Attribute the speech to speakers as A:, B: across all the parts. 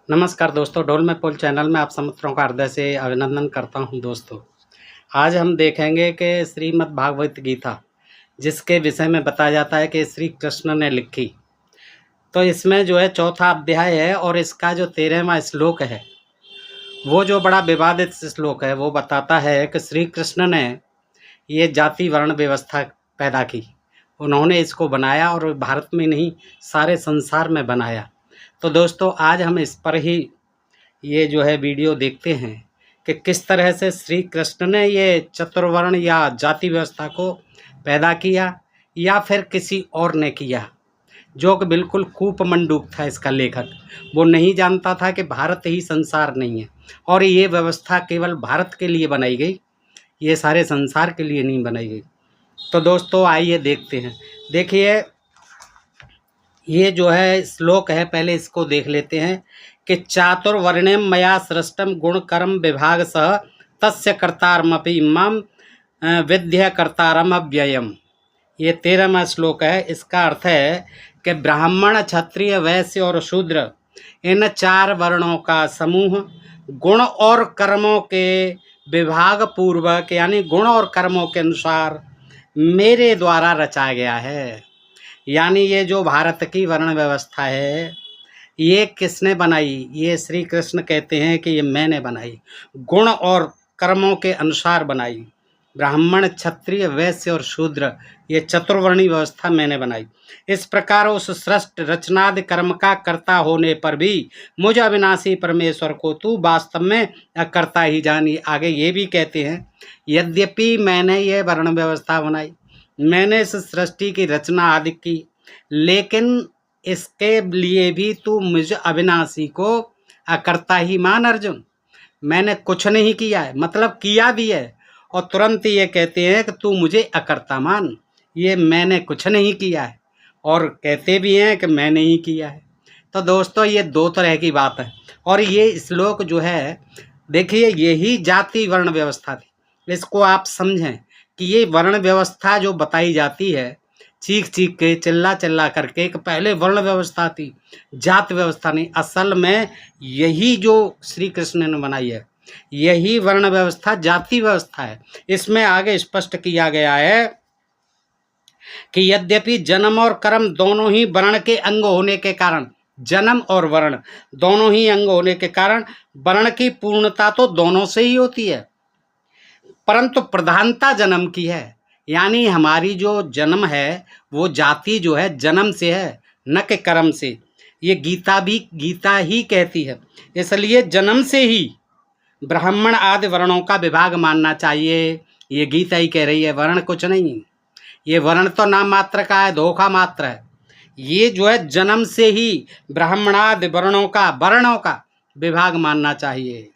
A: नमस्कार दोस्तों, ढोल में पोल चैनल में आप सब मित्रों का हृदय से अभिनंदन करता हूं। दोस्तों, आज हम देखेंगे कि श्रीमद् भागवत गीता, जिसके विषय में बताया जाता है कि श्री कृष्ण ने लिखी। तो इसमें जो है चौथा अध्याय है और इसका जो 13वां श्लोक है, वो जो बड़ा विवादित श्लोक है, वो बताता है कि श्री कृष्ण ने ये जाति वर्ण व्यवस्था पैदा की। उन्होंने इसको बनाया और भारत में नहीं, सारे संसार में बनाया। तो दोस्तों, आज हम इस पर ही ये जो है वीडियो देखते हैं कि किस तरह से श्री कृष्ण ने ये चतुर्वर्ण या जाति व्यवस्था को पैदा किया या फिर किसी और ने किया, जो कि बिल्कुल कूपमंडूक था इसका लेखक। वो नहीं जानता था कि भारत ही संसार नहीं है और ये व्यवस्था केवल भारत के लिए बनाई गई, ये सारे संसार के लिए नहीं बनाई गई। तो दोस्तों, आइए देखते हैं। देखिए, ये जो है श्लोक है, पहले इसको देख लेते हैं कि चातुर्वर्ण्यम मया सृष्टम गुण कर्म विभाग सह तस्य कर्तारमपि मम विद्य कर्तारम अव्ययम। ये 13वां श्लोक है। इसका अर्थ है कि ब्राह्मण, क्षत्रिय, वैश्य और शूद्र, इन 4 वर्णों का समूह गुण और कर्मों के विभाग पूर्वक, यानी गुण और कर्मों के अनुसार मेरे द्वारा रचा गया है। यानी ये जो भारत की वर्ण व्यवस्था है, ये किसने बनाई? ये श्री कृष्ण कहते हैं कि ये मैंने बनाई, गुण और कर्मों के अनुसार बनाई। ब्राह्मण, क्षत्रिय, वैश्य और शूद्र, ये चतुर्वर्णी व्यवस्था मैंने बनाई। इस प्रकार उस सृष्ट रचनादि कर्म का कर्ता होने पर भी मुझ अविनाशी परमेश्वर को तू वास्तव में अकर्ता ही जानी। आगे ये भी कहते हैं, यद्यपि मैंने ये वर्ण व्यवस्था बनाई, मैंने इस सृष्टि की रचना आदि की, लेकिन इसके लिए भी तू मुझ अविनाशी को अकर्ता ही मान। अर्जुन, मैंने कुछ नहीं किया है, मतलब किया भी है, और तुरंत ये कहते हैं कि तू मुझे अकर्ता मान। ये मैंने कुछ नहीं किया है, और कहते भी हैं कि मैंने ही किया है। तो दोस्तों, ये 2 तरह की बात है। और ये श्लोक जो है, देखिए, यही जाति वर्ण व्यवस्था थी। इसको आप समझें कि ये वर्ण व्यवस्था जो बताई जाती है, चीख चीख के, चिल्ला चिल्ला करके, कि पहले वर्ण व्यवस्था थी, जात व्यवस्था नहीं। असल में यही जो श्री कृष्ण ने बनाई है, यही वर्ण व्यवस्था जाति व्यवस्था है। इसमें आगे स्पष्ट किया गया है कि यद्यपि जन्म और कर्म दोनों ही वर्ण के अंग होने के कारण, जन्म और वर्ण दोनों ही अंग होने के कारण वर्ण की पूर्णता तो दोनों से ही होती है, परंतु प्रधानता जन्म की है। यानी हमारी जो जन्म है, वो जाति जो है जन्म से है, न कि कर्म से। ये गीता भी गीता ही कहती है। इसलिए जन्म से ही ब्राह्मण आदि वर्णों का विभाग मानना चाहिए। ये गीता ही कह रही है, वर्ण कुछ नहीं। ये वर्ण तो नाम मात्र का है, धोखा मात्र है। ये जो है जन्म से ही ब्राह्मणादि वर्णों का विभाग मानना चाहिए।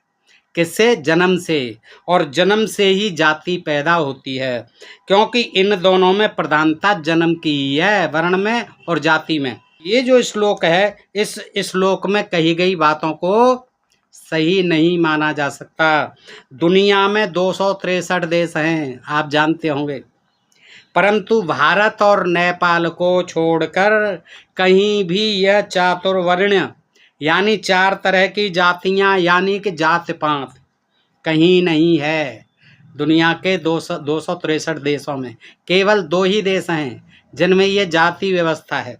A: किससे? जन्म से। और जन्म से ही जाति पैदा होती है, क्योंकि इन दोनों में प्रधानता जन्म की ही है, वर्ण में और जाति में। ये जो श्लोक है, इस श्लोक में कही गई बातों को सही नहीं माना जा सकता। दुनिया में 263 देश हैं, आप जानते होंगे, परंतु भारत और नेपाल को छोड़कर कहीं भी यह चातुर्वर्ण, यानी 4 तरह की जातियां, यानी कि जात पात कहीं नहीं है। दुनिया के 263 देशों में केवल 2 ही देश हैं जिनमें ये जाति व्यवस्था है।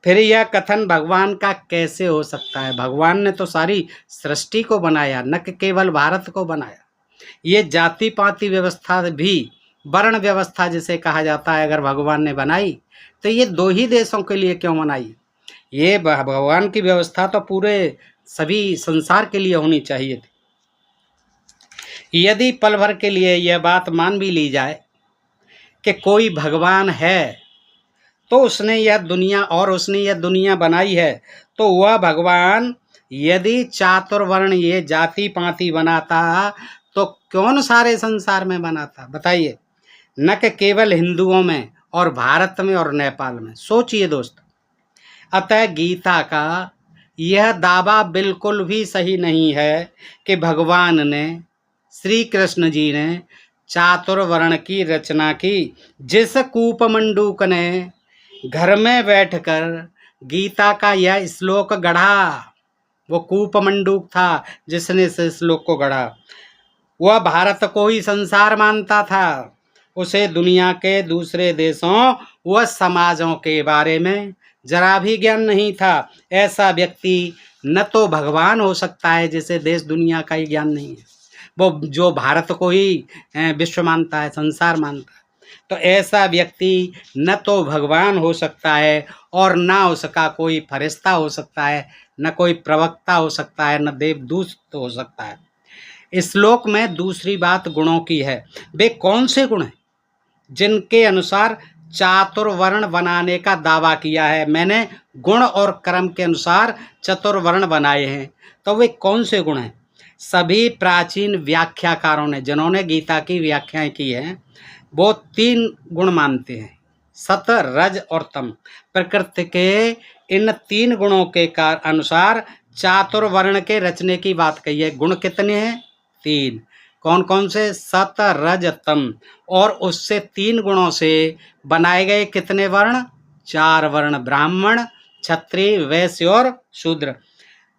A: फिर यह कथन भगवान का कैसे हो सकता है? भगवान ने तो सारी सृष्टि को बनाया, न कि केवल भारत को बनाया। ये जाति पाति व्यवस्था भी, वर्ण व्यवस्था जिसे कहा जाता है, अगर भगवान ने बनाई तो ये 2 ही देशों के लिए क्यों बनाई? ये भगवान की व्यवस्था तो पूरे सभी संसार के लिए होनी चाहिए थी। यदि पल भर के लिए यह बात मान भी ली जाए कि कोई भगवान है, तो उसने यह दुनिया बनाई है, तो वह भगवान यदि चातुर्वर्ण ये जाति पाति बनाता तो कौन सारे संसार में बनाता? बताइए, न कि केवल हिंदुओं में और भारत में और नेपाल में। सोचिए दोस्त। अतः गीता का यह दावा बिल्कुल भी सही नहीं है कि भगवान ने, श्री कृष्ण जी ने चातुर्वर्ण की रचना की। जिस कूपमंडूक ने घर में बैठकर गीता का यह श्लोक गढ़ा, वो कूपमंडूक था जिसने इस श्लोक को गढ़ा। वह भारत को ही संसार मानता था। उसे दुनिया के दूसरे देशों व समाजों के बारे में जरा भी ज्ञान नहीं था। ऐसा व्यक्ति न तो भगवान हो सकता है जिसे देश दुनिया का ही ज्ञान नहीं है, वो जो भारत को ही विश्व मानता है, संसार मानता है। तो ऐसा व्यक्ति न तो भगवान हो सकता है और ना उसका कोई फरिश्ता हो सकता है, न कोई प्रवक्ता हो सकता है, न देवदूत हो सकता है। इस श्लोक में दूसरी बात गुणों की है। वे कौन से गुण हैं जिनके अनुसार चातुर्वर्ण बनाने का दावा किया है? मैंने गुण और कर्म के अनुसार चतुर्वर्ण बनाए हैं। तो वे कौन से गुण हैं? सभी प्राचीन व्याख्याकारों ने, जिन्होंने गीता की व्याख्याएं की हैं, वो 3 गुण मानते हैं, सत, रज और तम। प्रकृति के इन 3 गुणों के अनुसार चातुर्वर्ण के रचने की बात कही है। गुण कितने हैं? 3। कौन कौन से? सत, रज, तम। और उससे 3 गुणों से बनाए गए कितने वर्ण? 4 वर्ण, ब्राह्मण, क्षत्रिय, वैश्य और शूद्र।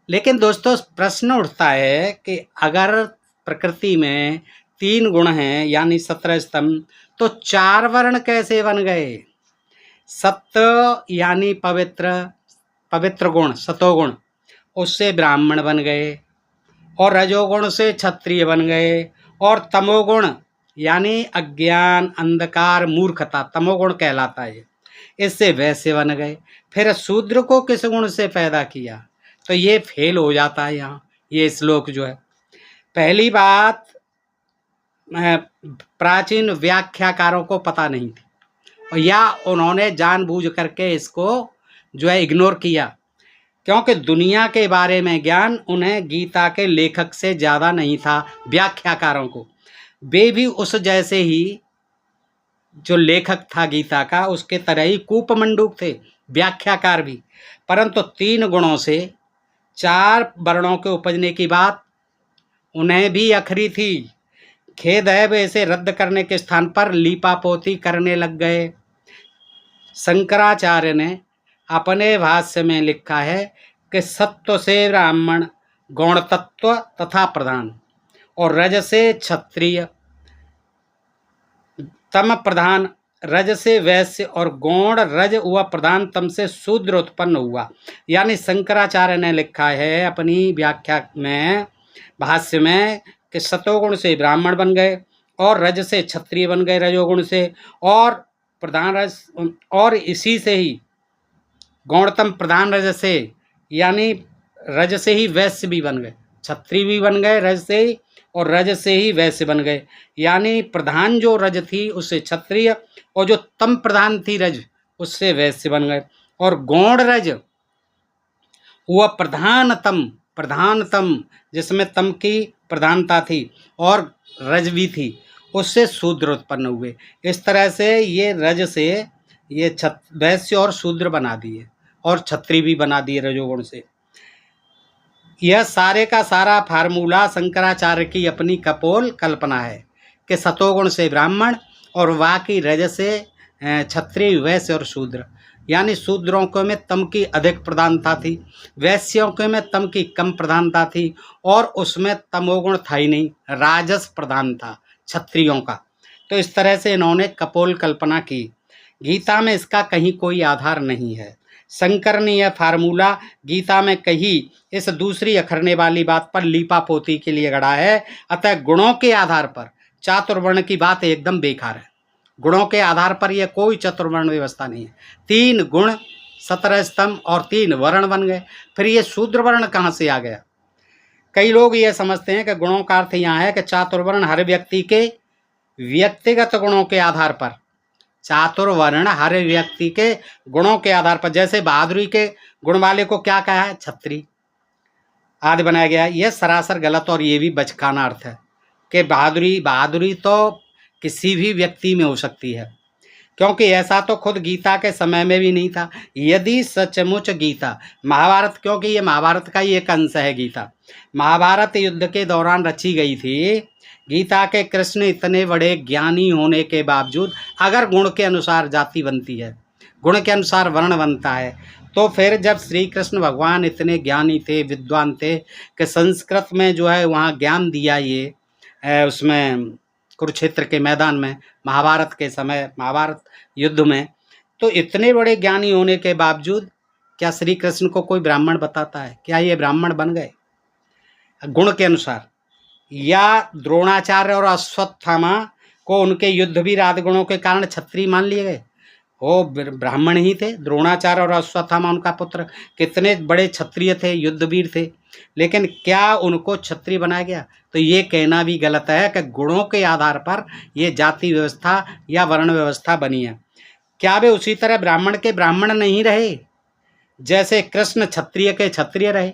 A: लेकिन दोस्तों प्रश्न उठता है कि अगर प्रकृति में 3 गुण हैं यानी 17 स्तंभ, तो 4 वर्ण कैसे बन गए? सत्य यानी पवित्र गुण, सतोगुण, उससे ब्राह्मण बन गए, और रजोगुण से क्षत्रिय बन गए, और तमोगुण यानी अज्ञान, अंधकार, मूर्खता, तमोगुण कहलाता है, इससे वैश्य बन गए। फिर शूद्र को किस गुण से पैदा किया? तो ये फेल हो जाता है यहाँ, ये श्लोक जो है। पहली बात, प्राचीन व्याख्याकारों को पता नहीं थी, या उन्होंने जानबूझ करके इसको जो है इग्नोर किया, क्योंकि दुनिया के बारे में ज्ञान उन्हें गीता के लेखक से ज़्यादा नहीं था। व्याख्याकारों को, वे भी उस जैसे ही जो लेखक था गीता का, उसके तरह ही कूपमंडूक थे, व्याख्याकार भी। परंतु 3 गुणों से 4 वर्णों के उपजने की बात उन्हें भी अखरी थी। खेद है वे इसे रद्द करने के स्थान पर लीपापोती करने लग गए। शंकराचार्य ने अपने भाष्य में लिखा है कि सत्व से ब्राह्मण, गौण तत्व तथा प्रधान, और रज से क्षत्रिय, तम प्रधान, रज से वैश्य, और गौण रज व प्रधान तम से शूद्र उत्पन्न हुआ। यानी शंकराचार्य ने लिखा है अपनी व्याख्या में, भाष्य में, कि सतोगुण से ब्राह्मण बन गए, और रज से क्षत्रिय बन गए, रजोगुण से, और प्रधान रज, और इसी से ही गौणतम प्रधान रज से, यानी रज से ही वैश्य भी बन गए, क्षत्रिय भी बन गए रज से ही, और रज से ही वैश्य बन गए। यानी प्रधान जो रज थी उससे क्षत्रिय, और जो तम प्रधान थी रज, उससे वैश्य बन गए। और गौण रज वह प्रधानतम जिसमें तम की प्रधानता थी और रज भी थी, उससे शूद्र उत्पन्न हुए। इस तरह से ये रज से ये वैश्य और शूद्र बना दिए, और क्षत्रिय भी बना दिए रजोगुण से। यह सारे का सारा फार्मूला शंकराचार्य की अपनी कपोल कल्पना है कि सतोगुण से ब्राह्मण और बाकी रज से क्षत्रिय, वैश्य और शूद्र। यानी शूद्रों के में तम की अधिक प्रधानता थी, वैश्यों के में तम की कम प्रधानता थी, और उसमें तमोगुण था ही नहीं, राजस प्रधान था क्षत्रियों का। तो इस तरह से इन्होंने कपोल कल्पना की। गीता में इसका कहीं कोई आधार नहीं है। शंकर ने यह फार्मूला गीता में कही इस दूसरी अखरने वाली बात पर लीपापोती के लिए गढ़ा है। अतः गुणों के आधार पर चातुर्वर्ण की बात एकदम बेकार है। गुणों के आधार पर यह कोई चतुर्वर्ण व्यवस्था नहीं है। 3 गुण, 17 स्तंभ और 3 वर्ण बन गए। फिर ये शूद्र वर्ण कहाँ से आ गया? कई लोग ये समझते हैं कि गुणों का अर्थ यहाँ है कि चातुर्वर्ण हर व्यक्ति के व्यक्तिगत गुणों के आधार पर, चातुर्वर्ण हर व्यक्ति के गुणों के आधार पर, जैसे बहादुरी के गुण वाले को क्या कहा है? छत्री आदि बनाया गया। यह सरासर गलत और ये भी बचकाना अर्थ है कि बहादुरी तो किसी भी व्यक्ति में हो सकती है, क्योंकि ऐसा तो खुद गीता के समय में भी नहीं था। यदि सचमुच गीता, महाभारत, क्योंकि ये महाभारत का ही एक अंश है गीता, महाभारत युद्ध के दौरान रची गई थी। गीता के कृष्ण इतने बड़े ज्ञानी होने के बावजूद अगर गुण के अनुसार जाति बनती है, गुण के अनुसार वर्ण बनता है, तो फिर जब श्री कृष्ण भगवान इतने ज्ञानी थे, विद्वान थे कि संस्कृत में जो है वहाँ ज्ञान दिया ये उसमें कुरुक्षेत्र के मैदान में, महाभारत के समय, महाभारत युद्ध में, तो इतने बड़े ज्ञानी होने के बावजूद क्या श्री कृष्ण को कोई ब्राह्मण बताता है? क्या ये ब्राह्मण बन गए गुण के अनुसार? या द्रोणाचार्य और अश्वत्थामा को उनके युद्धवीर आदि गुणों के कारण क्षत्रिय मान लिए गए? वो ब्राह्मण ही थे। द्रोणाचार्य और अश्वत्थामा उनका पुत्र कितने बड़े क्षत्रिय थे, युद्धवीर थे, लेकिन क्या उनको क्षत्रिय बनाया गया? तो ये कहना भी गलत है कि गुणों के आधार पर ये जाति व्यवस्था या वर्ण व्यवस्था बनी है। क्या वे उसी तरह ब्राह्मण के ब्राह्मण नहीं रहे जैसे कृष्ण क्षत्रिय के क्षत्रिय रहे?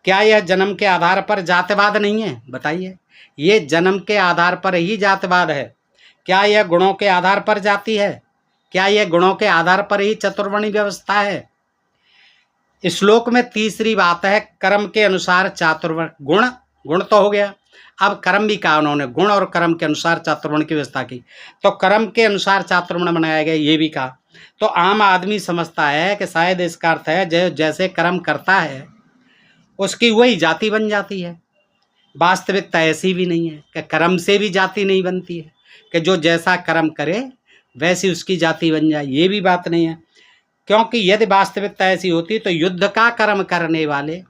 A: क्या यह जन्म के आधार पर जातिवाद नहीं है? बताइए, ये जन्म के आधार पर ही जातिवाद है। क्या यह गुणों के आधार पर जाति है? क्या यह गुणों के आधार पर ही चतुर्वर्णी व्यवस्था है? श्लोक में तीसरी बात है, कर्म के अनुसार चातुर्वर्ण। गुण तो हो गया, अब कर्म भी कहा उन्होंने, गुण और कर्म के अनुसार चातुर्वर्ण की व्यवस्था की। तो कर्म के अनुसार चातुर्वर्ण बनाया गया, ये भी कहा। तो आम आदमी समझता है कि शायद इसका अर्थ है जैसे कर्म करता है उसकी वही जाति बन जाती है। वास्तविकता ऐसी भी नहीं है कि कर्म से भी जाति नहीं बनती है, कि जो जैसा कर्म करे वैसी उसकी जाति बन जाए, ये भी बात नहीं है। क्योंकि यदि वास्तविकता ऐसी होती तो युद्ध का कर्म करने वाले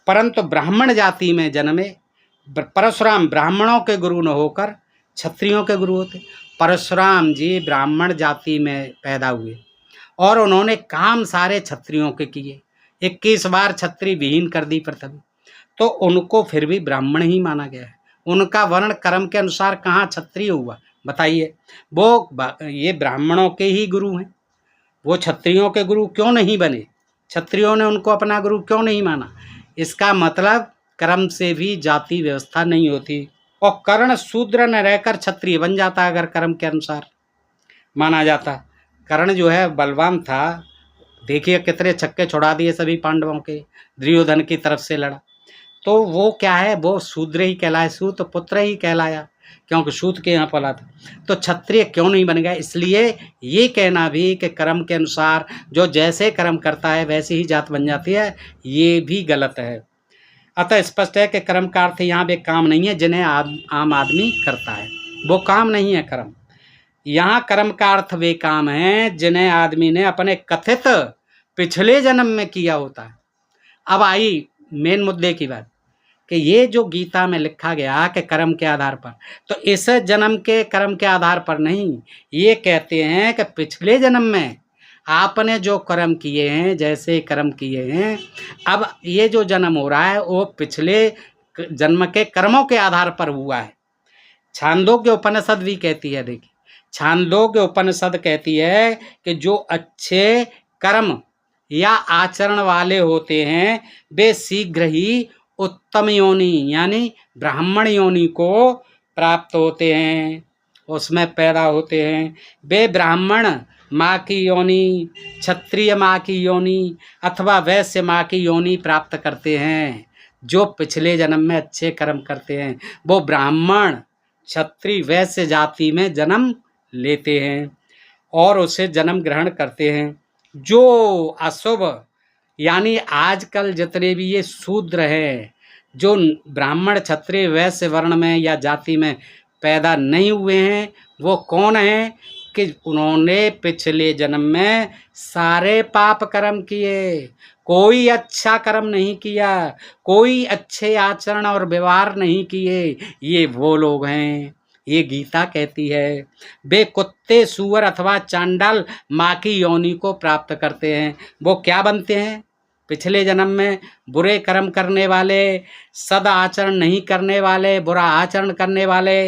A: परंतु ब्राह्मण जाति में जन्मे परशुराम ब्राह्मणों के गुरु न होकर क्षत्रियों के गुरु होते। परशुराम जी ब्राह्मण जाति में पैदा हुए और उन्होंने काम सारे क्षत्रियों के किए, 21 बार क्षत्रिय विहीन कर दी पृथ्वी, तो उनको फिर भी ब्राह्मण ही माना गया है। उनका वर्ण कर्म के अनुसार कहाँ क्षत्रिय हुआ? बताइए। वो ये ब्राह्मणों के ही गुरु हैं, वो क्षत्रियों के गुरु क्यों नहीं बने? क्षत्रियों ने उनको अपना गुरु क्यों नहीं माना? इसका मतलब कर्म से भी जाति व्यवस्था नहीं होती। और कर्ण शूद्र न रहकर क्षत्रिय बन जाता अगर कर्म के अनुसार माना जाता। कर्ण जो है बलवान था, देखिए कितने छक्के छुड़ा दिए सभी पांडवों के, दुर्योधन की तरफ से लड़ा, तो वो क्या है, वो शूद्र ही कहलाए, सूत पुत्र ही कहलाया, क्योंकि सूत के यहाँ पला था। तो क्षत्रिय क्यों नहीं बन गया? इसलिए ये कहना भी कि कर्म के अनुसार जो जैसे कर्म करता है वैसी ही जात बन जाती है, ये भी गलत है। अतः स्पष्ट है कि कर्म का अर्थ यहाँ भी काम नहीं है जिन्हें आम आदमी करता है, वो काम नहीं है कर्म। यहाँ कर्म का अर्थ वे काम हैं जिन्हें आदमी ने अपने कथित पिछले जन्म में किया होता है। अब आई मेन मुद्दे की बात कि ये जो गीता में लिखा गया कि कर्म के आधार पर, तो इस जन्म के कर्म के आधार पर नहीं, ये कहते हैं कि पिछले जन्म में आपने जो कर्म किए हैं, जैसे कर्म किए हैं, अब ये जो जन्म हो रहा है वो पिछले जन्म के कर्मों के आधार पर हुआ है। छांदोग्य उपनिषद भी कहती है, देखिए छांदोग्य उपनिषद कहती है कि जो अच्छे कर्म या आचरण वाले होते हैं वे शीघ्र ही उत्तम योनि यानी ब्राह्मण योनि को प्राप्त होते हैं, उसमें पैदा होते हैं। वे ब्राह्मण माँ की योनि, क्षत्रिय माँ की योनि अथवा वैश्य माँ की योनि प्राप्त करते हैं। जो पिछले जन्म में अच्छे कर्म करते हैं वो ब्राह्मण क्षत्रिय वैश्य जाति में जन्म लेते हैं और उसे जन्म ग्रहण करते हैं। जो अशुभ यानी आजकल जितने भी ये शूद्र हैं, जो ब्राह्मण क्षत्रिय वैश्य वर्ण में या जाति में पैदा नहीं हुए हैं, वो कौन हैं कि उन्होंने पिछले जन्म में सारे पाप कर्म किए, कोई अच्छा कर्म नहीं किया, कोई अच्छे आचरण और व्यवहार नहीं किए, ये वो लोग हैं। ये गीता कहती है वे कुत्ते सूअर अथवा चांडाल माँ की योनि को प्राप्त करते हैं। वो क्या बनते हैं? पिछले जन्म में बुरे कर्म करने वाले, सद आचरण नहीं करने वाले, बुरा आचरण करने वाले,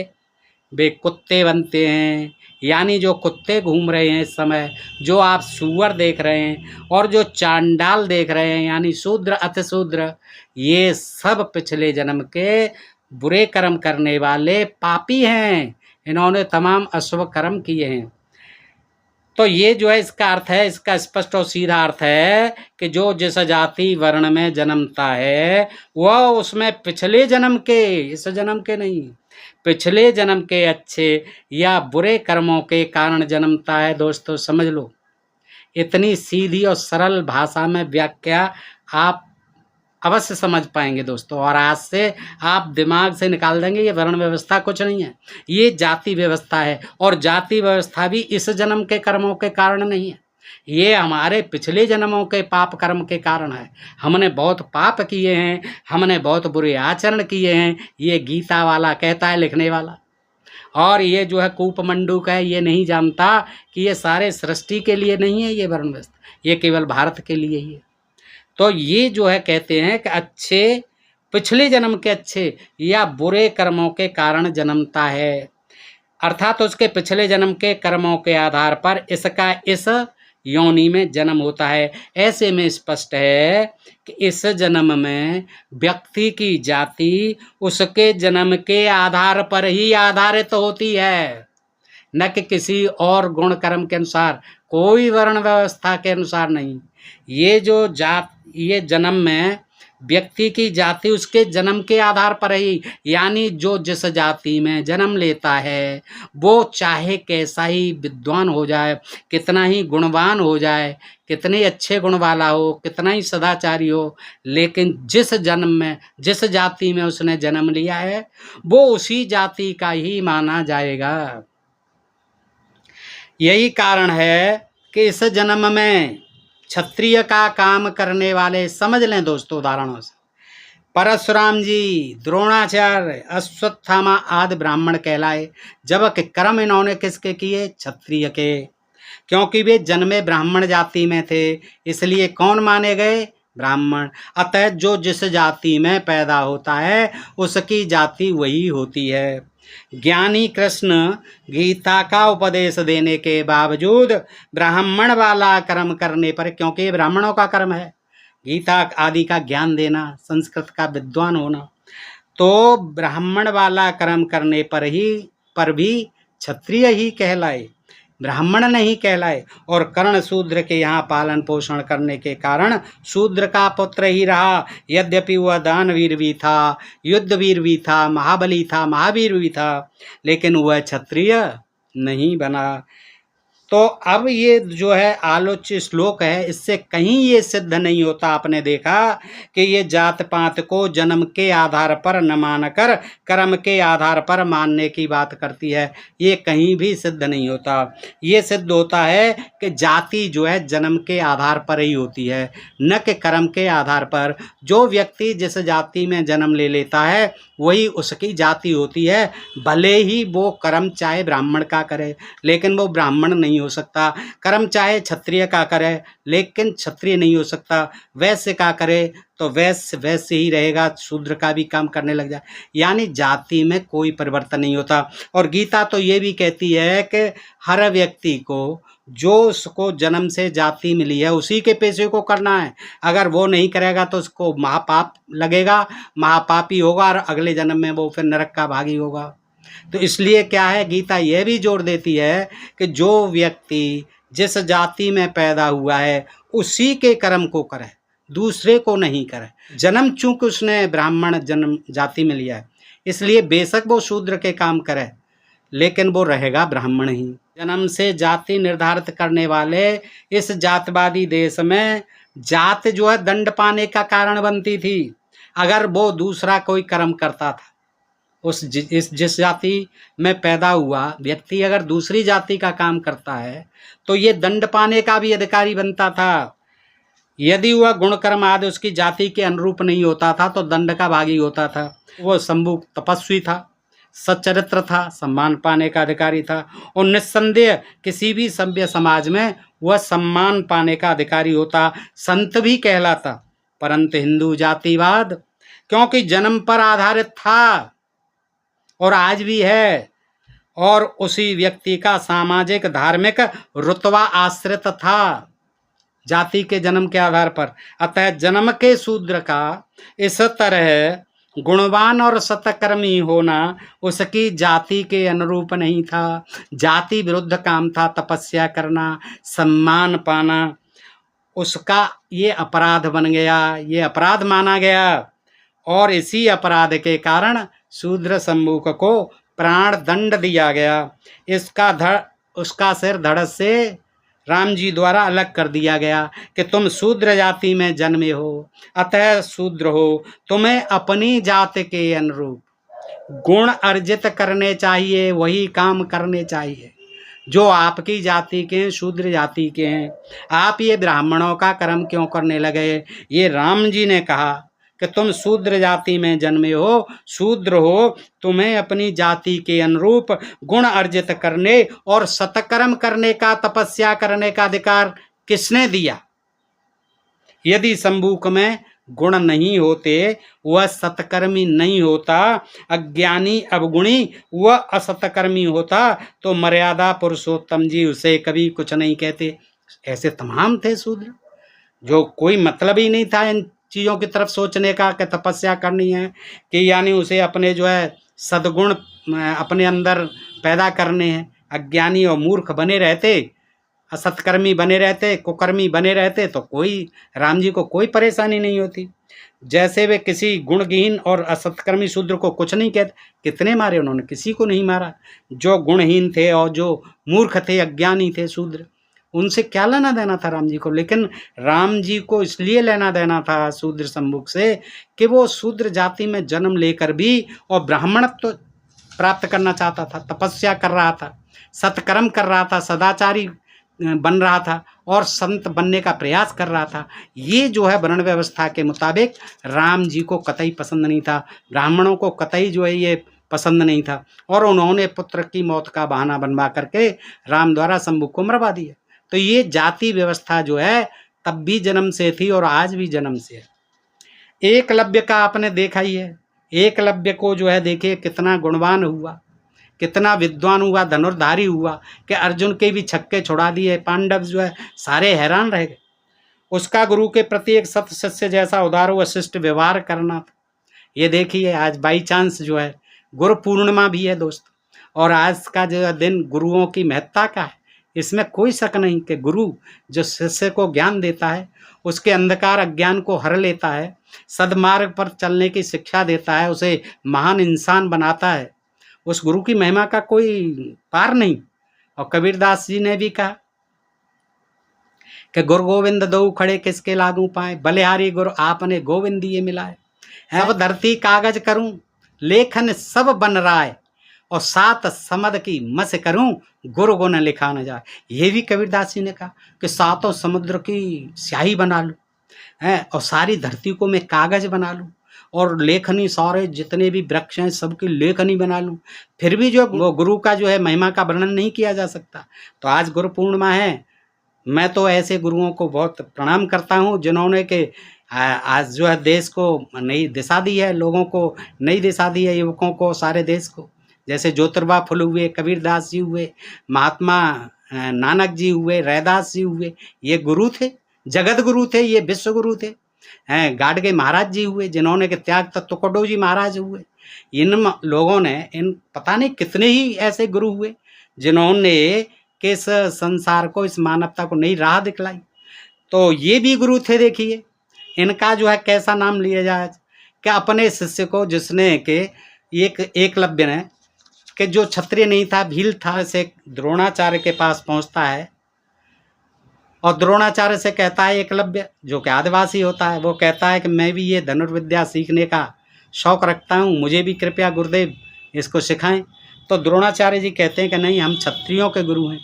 A: वे कुत्ते बनते हैं। यानी जो कुत्ते घूम रहे हैं इस समय, जो आप सूअर देख रहे हैं और जो चांडाल देख रहे हैं यानी शूद्र अतिशूद्र, ये सब पिछले जन्म के बुरे कर्म करने वाले पापी हैं, इन्होंने तमाम अशुभ कर्म किए हैं। तो ये जो है इसका अर्थ है, इसका स्पष्ट और सीधा अर्थ है कि जो जिस जाति वर्ण में जन्मता है वह उसमें पिछले जन्म के, इस जन्म के नहीं, पिछले जन्म के अच्छे या बुरे कर्मों के कारण जन्मता है। दोस्तों समझ लो, इतनी सीधी और सरल भाषा में व्याख्या आप अवश्य समझ पाएंगे दोस्तों। और आज से आप दिमाग से निकाल देंगे ये वर्ण व्यवस्था कुछ नहीं है, ये जाति व्यवस्था है। और जाति व्यवस्था भी इस जन्म के कर्मों के कारण नहीं है, ये हमारे पिछले जन्मों के पाप कर्म के कारण है। हमने बहुत पाप किए हैं, हमने बहुत बुरे आचरण किए हैं, ये गीता वाला कहता है, लिखने वाला। और ये जो है कूपमंडूक है, ये नहीं जानता कि ये सारे सृष्टि के लिए नहीं है ये वर्ण व्यवस्था, ये केवल भारत के लिए ही है। तो ये जो है कहते हैं कि अच्छे पिछले जन्म के अच्छे या बुरे कर्मों के कारण जन्मता है, अर्थात उसके पिछले जन्म के कर्मों के आधार पर इसका इस योनि में जन्म होता है। ऐसे में स्पष्ट है कि इस जन्म में व्यक्ति की जाति उसके जन्म के आधार पर ही आधारित होती है, न कि किसी और गुण कर्म के अनुसार, कोई वर्ण व्यवस्था के अनुसार नहीं। ये जन्म में व्यक्ति की जाति उसके जन्म के आधार पर ही, यानी जो जिस जाति में जन्म लेता है वो चाहे कैसा ही विद्वान हो जाए, कितना ही गुणवान हो जाए, कितने अच्छे गुण वाला हो, कितना ही सदाचारी हो, लेकिन जिस जन्म में जिस जाति में उसने जन्म लिया है वो उसी जाति का ही माना जाएगा। यही कारण है कि इस जन्म में क्षत्रिय का काम करने वाले, समझ लें दोस्तों उदाहरणों से, परशुराम जी, द्रोणाचार्य, अश्वत्थामा आदि ब्राह्मण कहलाए, जबकि कर्म इन्होंने किसके किए? क्षत्रिय के। क्योंकि वे जन्मे ब्राह्मण जाति में थे, इसलिए कौन माने गए? ब्राह्मण। अतः जो जिस जाति में पैदा होता है उसकी जाति वही होती है। ज्ञानी कृष्ण गीता का उपदेश देने के बावजूद ब्राह्मण वाला कर्म करने पर, क्योंकि ये ब्राह्मणों का कर्म है गीता आदि का ज्ञान देना, संस्कृत का विद्वान होना, तो ब्राह्मण वाला कर्म करने पर भी क्षत्रिय ही कहलाए, ब्राह्मण नहीं कहलाए। और कर्ण शूद्र के यहाँ पालन पोषण करने के कारण शूद्र का पुत्र ही रहा, यद्यपि वह दानवीर भी था, युद्धवीर भी था, महाबली था, महावीर भी था, लेकिन वह क्षत्रिय नहीं बना। तो अब ये जो है आलोच्य श्लोक है, इससे कहीं ये सिद्ध नहीं होता, आपने देखा कि ये जात पात को जन्म के आधार पर न मानकर कर्म के आधार पर मानने की बात करती है, ये कहीं भी सिद्ध नहीं होता। ये सिद्ध होता है कि जाति जो है जन्म के आधार पर ही होती है, न कि कर्म के आधार पर। जो व्यक्ति जिस जाति में जन्म ले लेता है वही उसकी जाति होती है, भले ही वो कर्म चाहे ब्राह्मण का करे लेकिन वो ब्राह्मण नहीं हो सकता, कर्म चाहे क्षत्रिय का करे लेकिन क्षत्रिय नहीं हो सकता, वैश्य का करे तो वैश्य वैश्य ही रहेगा, शूद्र का भी काम करने लग जाए। यानी जाति में कोई परिवर्तन नहीं होता। और गीता तो ये भी कहती है कि हर व्यक्ति को जो उसको जन्म से जाति मिली है उसी के पेशे को करना है, अगर वो नहीं करेगा तो उसको महापाप लगेगा, महापापी होगा और अगले जन्म में वो फिर नरक का भागी होगा। तो इसलिए क्या है, गीता यह भी जोर देती है कि जो व्यक्ति जिस जाति में पैदा हुआ है उसी के कर्म को करे, दूसरे को नहीं करे। जन्म चूंकि उसने ब्राह्मण जन्म जाति में लिया है इसलिए बेशक वो शूद्र के काम करे लेकिन वो रहेगा ब्राह्मण ही। जन्म से जाति निर्धारित करने वाले इस जातवादी देश में जात जो है दंड पाने का कारण बनती थी। अगर वो दूसरा कोई कर्म करता था, जिस जाति में पैदा हुआ व्यक्ति अगर दूसरी जाति का काम करता है तो ये दंड पाने का भी अधिकारी बनता था। यदि वह गुण कर्म आदि उसकी जाति के अनुरूप नहीं होता था तो दंड का भागी होता था। वह शंभु तपस्वी था, सच्चरित्र था, सम्मान पाने का अधिकारी था और निस्संदेह किसी भी सभ्य समाज में वह सम्मान पाने का अधिकारी होता, संत भी कहलाता। परंतु हिंदू जातिवाद क्योंकि जन्म पर आधारित था और आज भी है, और उसी व्यक्ति का सामाजिक धार्मिक रुतबा आश्रित था जाति के जन्म के आधार पर। अतः जन्म के शूद्र का इस तरह गुणवान और सत्कर्मी होना उसकी जाति के अनुरूप नहीं था, जाति विरुद्ध काम था। तपस्या करना, सम्मान पाना उसका ये अपराध बन गया, ये अपराध माना गया और इसी अपराध के कारण शूद्र शंभुक को प्राण दंड दिया गया। उसका सिर धड़ से राम जी द्वारा अलग कर दिया गया कि तुम शूद्र जाति में जन्मे हो, अतः शूद्र हो, तुम्हें अपनी जाति के अनुरूप गुण अर्जित करने चाहिए, वही काम करने चाहिए जो आपकी जाति के हैं, शूद्र जाति के हैं। आप ये ब्राह्मणों का कर्म क्यों करने लगे? ये राम जी ने कहा कि तुम शूद्र जाति में जन्मे हो, शूद्र हो, तुम्हें अपनी जाति के अनुरूप गुण अर्जित करने और सत्कर्म करने का, तपस्या करने का अधिकार किसने दिया? यदि संबूक में गुण नहीं होते, वह सत्कर्मी नहीं होता, अज्ञानी अवगुणी वह असत्कर्मी होता, तो मर्यादा पुरुषोत्तम जी उसे कभी कुछ नहीं कहते। ऐसे तमाम थे शूद्र जो कोई मतलब ही नहीं था इन चीज़ों की तरफ सोचने का कि तपस्या करनी है, कि यानी उसे अपने जो है सद्गुण अपने अंदर पैदा करने हैं। अज्ञानी और मूर्ख बने रहते, असत्कर्मी बने रहते, कुकर्मी बने रहते, तो कोई राम जी को कोई परेशानी नहीं होती। जैसे वे किसी गुणहीन और असत्कर्मी शूद्र को कुछ नहीं कहते। कितने मारे उन्होंने? किसी को नहीं मारा। जो गुणहीन थे और जो मूर्ख थे, अज्ञानी थे शूद्र, उनसे क्या लेना देना था राम जी को? लेकिन राम जी को इसलिए लेना देना था शूद्र संभुक से कि वो शूद्र जाति में जन्म लेकर भी और ब्राह्मणत्व प्राप्त करना चाहता था, तपस्या कर रहा था, सत्कर्म कर रहा था, सदाचारी बन रहा था और संत बनने का प्रयास कर रहा था। ये जो है वर्ण व्यवस्था के मुताबिक राम जी को कतई पसंद नहीं था, ब्राह्मणों को कतई जो है ये पसंद नहीं था, और उन्होंने पुत्र की मौत का बहाना बनवा करके राम द्वारा शंभु को मरवा दिया। तो ये जाति व्यवस्था जो है तब भी जन्म से थी और आज भी जन्म से है। एकलव्य का आपने देखा ही है। एकलव्य को जो है देखिए कितना गुणवान हुआ, कितना विद्वान हुआ, धनुर्धारी हुआ कि अर्जुन के भी छक्के छुड़ा दिए। पांडव जो है सारे हैरान रह गए। उसका गुरु के प्रति एक सत शिष्य जैसा उदार व शिष्ट व्यवहार करना था। ये देखिए आज बाई चांस जो है गुरु पूर्णिमा भी है दोस्तों, और आज का जो दिन गुरुओं की महत्ता का है, इसमें कोई शक नहीं कि गुरु जो शिष्य को ज्ञान देता है, उसके अंधकार अज्ञान को हर लेता है, सदमार्ग पर चलने की शिक्षा देता है, उसे महान इंसान बनाता है, उस गुरु की महिमा का कोई पार नहीं। और कबीरदास जी ने भी कहा कि गुरु गोविंद दो खड़े किसके लागू पाए, बलिहारी गुरु आपने गोविंद दिए मिलाए। सब धरती कागज करूं, लेखन सब बन राय, और सात समद की मस करूं, गुरु गुण लिखा न जाए। ये भी कबीरदास जी ने कहा कि सातों समुद्र की स्याही बना लूं, है, और सारी धरती को मैं कागज बना लूं, और लेखनी सारे जितने भी वृक्ष हैं सबकी लेखनी बना लूं, फिर भी जो वो गुरु का जो है महिमा का वर्णन नहीं किया जा सकता। तो आज गुरु पूर्णिमा है। मैं तो ऐसे गुरुओं को बहुत प्रणाम करता हूं जिन्होंने के आज जो है देश को नई दिशा दी है, लोगों को नई दिशा दी है, युवकों को, सारे देश को। जैसे ज्योतिर्बा फुले हुए, कबीरदास जी हुए, महात्मा नानक जी हुए, रैदास जी हुए, ये गुरु थे, जगत गुरु थे, ये विश्व गुरु थे। हैं गाडगे महाराज जी हुए जिन्होंने के त्याग तुकोडो जी महाराज हुए। इन लोगों ने, इन पता नहीं कितने ही ऐसे गुरु हुए जिन्होंने के इस संसार को, इस मानवता को नई राह दिखलाई। तो ये भी गुरु थे। देखिए इनका जो है कैसा नाम लिया जाए कि अपने शिष्य को, जिसने के एकलव्य ने कि जो क्षत्रिय नहीं था, भील था, से द्रोणाचार्य के पास पहुंचता है और द्रोणाचार्य से कहता है, एकलव्य जो कि आदिवासी होता है, वो कहता है कि मैं भी ये धनुर्विद्या सीखने का शौक रखता हूँ, मुझे भी कृपया गुरुदेव इसको सिखाएं। तो द्रोणाचार्य जी कहते हैं कि नहीं, हम क्षत्रियों के गुरु हैं,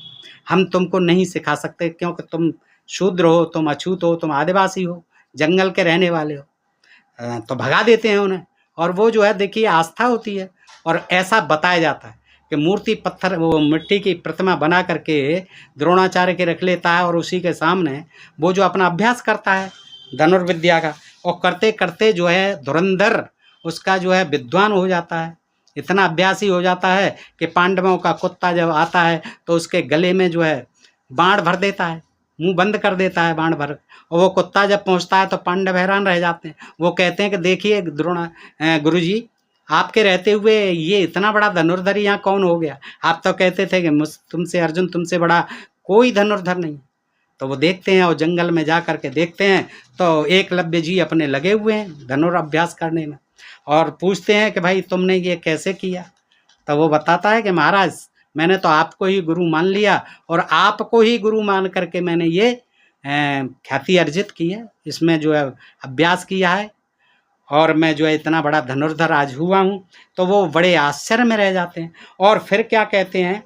A: हम तुमको नहीं सिखा सकते, क्योंकि तुम शूद्र हो, तुम अछूत हो, तुम आदिवासी हो, जंगल के रहने वाले हो। तो भगा देते हैं उन्हें। और वो जो है देखिए आस्था होती है, और ऐसा बताया जाता है कि मूर्ति पत्थर, वो मिट्टी की प्रतिमा बना करके द्रोणाचार्य के रख लेता है, और उसी के सामने वो जो अपना अभ्यास करता है धनुर्विद्या का, और करते करते जो है धुरंधर उसका जो है विद्वान हो जाता है, इतना अभ्यासी हो जाता है कि पांडवों का कुत्ता जब आता है तो उसके गले में जो है बाण भर देता है, मुंह बंद कर देता है बाण भर, और वो कुत्ता जब पहुंचता है तो पांडव हैरान रह जाते हैं। वो कहते हैं कि देखिए गुरुजी, आपके रहते हुए ये इतना बड़ा धनुर्धर यहाँ कौन हो गया? आप तो कहते थे कि तुमसे अर्जुन, तुमसे बड़ा कोई धनुर्धर नहीं। तो वो देखते हैं और जंगल में जा करके देखते हैं तो एकलव्य जी अपने लगे हुए हैं धनुर्अभ्यास करने में, और पूछते हैं कि भाई तुमने ये कैसे किया? तो वो बताता है कि महाराज मैंने तो आपको ही गुरु मान लिया और आपको ही गुरु मान करके मैंने ये ख्याति अर्जित की है, इसमें जो है अभ्यास किया है और मैं जो है इतना बड़ा धनुर्धर आज हुआ हूँ। तो वो बड़े आश्चर्य में रह जाते हैं। और फिर क्या कहते हैं,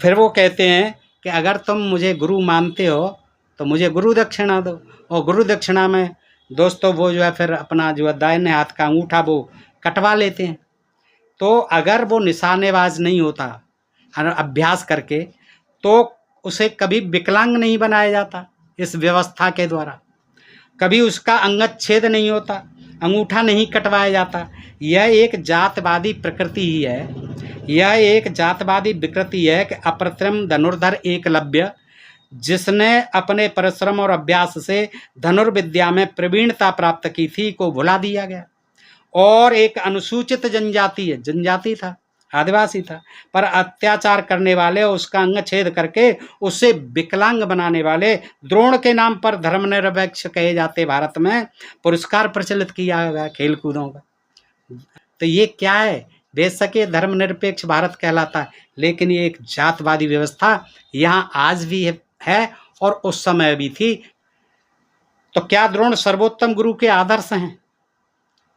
A: फिर वो कहते हैं कि अगर तुम मुझे गुरु मानते हो तो मुझे गुरु दक्षिणा दो। और गुरु दक्षिणा में दोस्तों वो जो है फिर अपना जो है दाहिने हाथ का अंगूठा वो कटवा लेते हैं। तो अगर वो निशानेबाज नहीं होता अभ्यास करके तो उसे कभी विकलांग नहीं बनाया जाता इस व्यवस्था के द्वारा, कभी उसका अंगच्छेद नहीं होता, अंगूठा नहीं कटवाया जाता। यह एक जातवादी प्रकृति ही है, यह एक जातवादी विकृति है कि अप्रतिम धनुर्धर एकलव्य जिसने अपने परिश्रम और अभ्यास से धनुर्विद्या में प्रवीणता प्राप्त की थी को भुला दिया गया। और एक अनुसूचित जनजाति था, आदिवासी था, पर अत्याचार करने वाले उसका अंग छेद करके उसे विकलांग बनाने वाले द्रोण के नाम पर धर्मनिरपेक्ष कहे जाते भारत में पुरस्कार प्रचलित किया गया खेल कूदों का। तो ये क्या है, बेशक ये धर्मनिरपेक्ष भारत कहलाता है, लेकिन ये एक जातवादी व्यवस्था यहाँ आज भी है और उस समय भी थी। तो क्या द्रोण सर्वोत्तम गुरु के आदर्श हैं?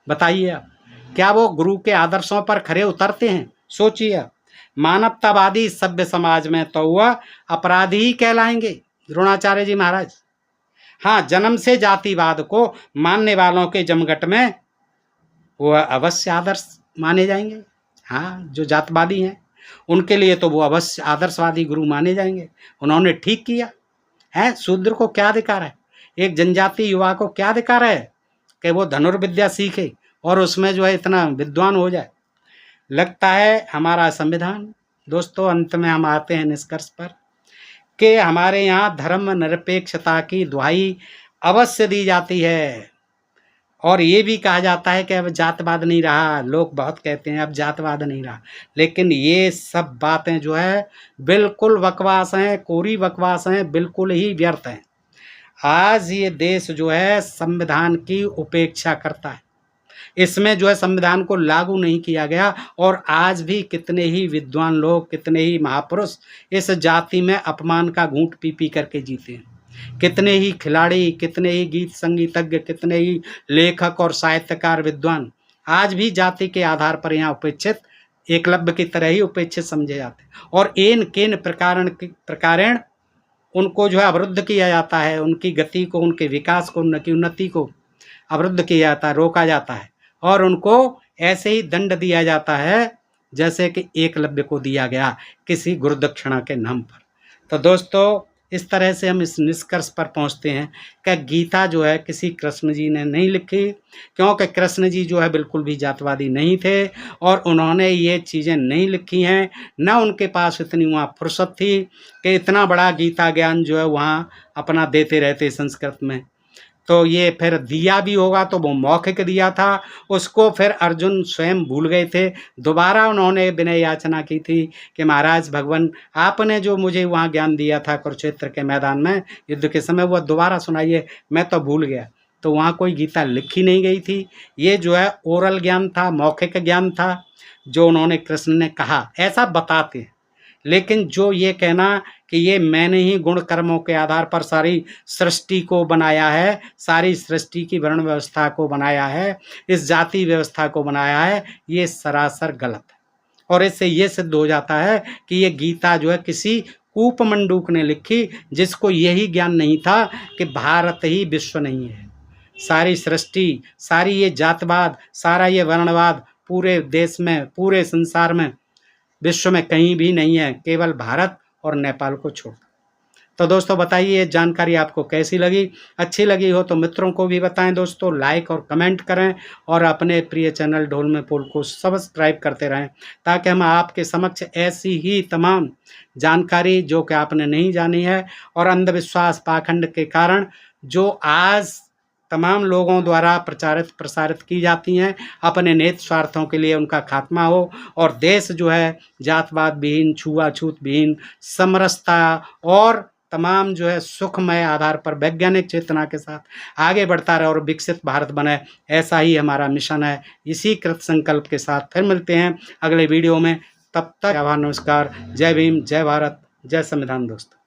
A: बताइए आप, क्या वो गुरु के आदर्शों पर खरे उतरते हैं? सोचिए, मानवतावादी सभ्य समाज में तो वह अपराधी ही कहलाएंगे द्रोणाचार्य जी महाराज। हाँ, जन्म से जातिवाद को मानने वालों के जमघट में वह अवश्य आदर्श माने जाएंगे। हाँ, जो जातवादी हैं उनके लिए तो वो अवश्य आदर्शवादी गुरु माने जाएंगे। उन्होंने ठीक किया है। शूद्र को क्या अधिकार है, एक जनजाति युवा को क्या अधिकार है कि वो धनुर्विद्या सीखे और उसमें जो है इतना विद्वान हो जाए। लगता है हमारा संविधान, दोस्तों अंत में हम आते हैं निष्कर्ष पर कि हमारे यहाँ धर्म निरपेक्षता की दुहाई अवश्य दी जाती है। और ये भी कहा जाता है कि अब जातवाद नहीं रहा, लोग बहुत कहते हैं अब जातवाद नहीं रहा, लेकिन ये सब बातें जो है बिल्कुल बकवास हैं, कोरी बकवास हैं, बिल्कुल ही व्यर्थ हैं। आज ये देश जो है संविधान की उपेक्षा करता है, इसमें जो है संविधान को लागू नहीं किया गया और आज भी कितने ही विद्वान लोग, कितने ही महापुरुष इस जाति में अपमान का घूंट पी पी करके जीते हैं। कितने ही खिलाड़ी, कितने ही गीत संगीतज्ञ, कितने ही लेखक और साहित्यकार विद्वान आज भी जाति के आधार पर यहाँ उपेक्षित, एकलव्य की तरह ही उपेक्षित समझे जाते हैं। और एन केन प्रकारेण उनको जो है अवरुद्ध किया जाता है, उनकी गति को, उनके विकास को, उनकी उन्नति को अवरुद्ध किया जाता है, रोका जाता है और उनको ऐसे ही दंड दिया जाता है जैसे कि एकलव्य को दिया गया किसी गुरुदक्षिणा के नाम पर। तो दोस्तों इस तरह से हम इस निष्कर्ष पर पहुंचते हैं कि गीता जो है किसी कृष्ण जी ने नहीं लिखी, क्योंकि कृष्ण जी जो है बिल्कुल भी जातवादी नहीं थे और उन्होंने ये चीज़ें नहीं लिखी हैं, न उनके पास इतनी वहाँ फुर्सत थी कि इतना बड़ा गीता ज्ञान जो है वहाँ अपना देते रहते संस्कृत में। तो ये फिर दिया भी होगा तो वो मौखिक दिया था, उसको फिर अर्जुन स्वयं भूल गए थे। दोबारा उन्होंने विनय याचना की थी कि महाराज भगवान आपने जो मुझे वहाँ ज्ञान दिया था कुरुक्षेत्र के मैदान में युद्ध के समय, वह दोबारा सुनाइए, मैं तो भूल गया। तो वहाँ कोई गीता लिखी नहीं गई थी, ये जो है ओरल ज्ञान था, मौखिक ज्ञान था जो उन्होंने कृष्ण ने कहा, ऐसा बताते हैं। लेकिन जो ये कहना कि ये मैंने ही गुण कर्मों के आधार पर सारी सृष्टि को बनाया है, सारी सृष्टि की वर्ण व्यवस्था को बनाया है, इस जाति व्यवस्था को बनाया है, ये सरासर गलत है। और इससे ये सिद्ध हो जाता है कि ये गीता जो है किसी कूपमंडूक ने लिखी जिसको यही ज्ञान नहीं था कि भारत ही विश्व नहीं है, सारी सृष्टि, सारी ये जातवाद, सारा ये वर्णवाद पूरे देश में, पूरे संसार में, विश्व में कहीं भी नहीं है, केवल भारत और नेपाल को छोड़। तो दोस्तों बताइए ये जानकारी आपको कैसी लगी? अच्छी लगी हो तो मित्रों को भी बताएं दोस्तों, लाइक और कमेंट करें और अपने प्रिय चैनल ढोल में पोल को सब्सक्राइब करते रहें ताकि हम आपके समक्ष ऐसी ही तमाम जानकारी जो कि आपने नहीं जानी है और अंधविश्वास पाखंड के कारण जो आज तमाम लोगों द्वारा प्रसारित की जाती हैं, अपने निहित स्वार्थों के लिए उनका खात्मा हो और देश जो है जातवाद विहीन, छुआछूत विहीन, समरसता और तमाम जो है सुखमय आधार पर वैज्ञानिक चेतना के साथ आगे बढ़ता रहे और विकसित भारत बने, ऐसा ही हमारा मिशन है। इसी कृत संकल्प के साथ फिर मिलते हैं अगले वीडियो में। तब तक आभार, नमस्कार। जय भीम, जय भारत, जय संविधान दोस्तों।